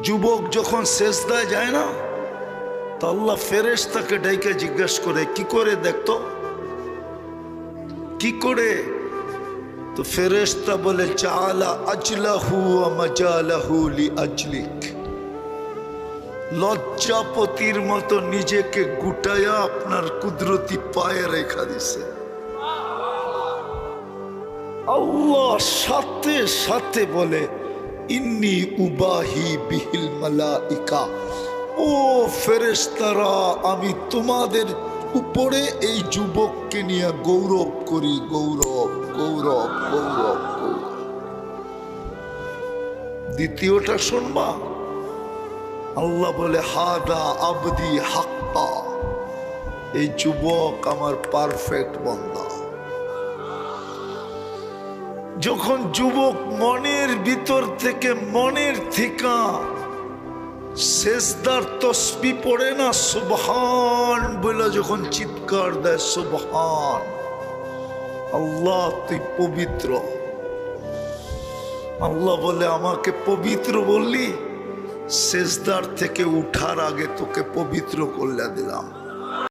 যুবক যখন সেজদায় যায় না, তো আল্লাহ ফেরেশতাকে ডাইকা জিজ্ঞেস করে, কি করে দেখতো, কি করে? তো ফেরেশতা বলে, চালা আজলাহু ওয়া মাজালাহু লিআজলিক। লজ্জাপতির মতো নিজেকে গুটায়া আপনার কুদরতি পায়ে রেখা দিছে। আল্লাহ সাথে সাথে বলে, ইন্নী উবাহি বিহিল মালাইকা, ও ফেরেশতারা, আমি তোমাদের উপরে এই যুবককে নিয়ে গৌরব করি, গৌরব গৌরব গৌরব গৌরব। দ্বিতীয়টা শুনবা, আল্লাহ বলে, হাদা আবদি হাক্কা, এই যুবক আমার পারফেক্ট বান্দা। যখন যুবক মনের ভিতর থেকে, মনের থেকে সেজদার তসবিহ পড়ে না, সুবহান বলে যখন চিৎকার দেয়, সুবহান, আল্লাহ তুই পবিত্র। আল্লাহ বলে, আমাকে পবিত্র বললি, সেজদার থেকে উঠার আগে তোকে পবিত্র করলে দিলাম।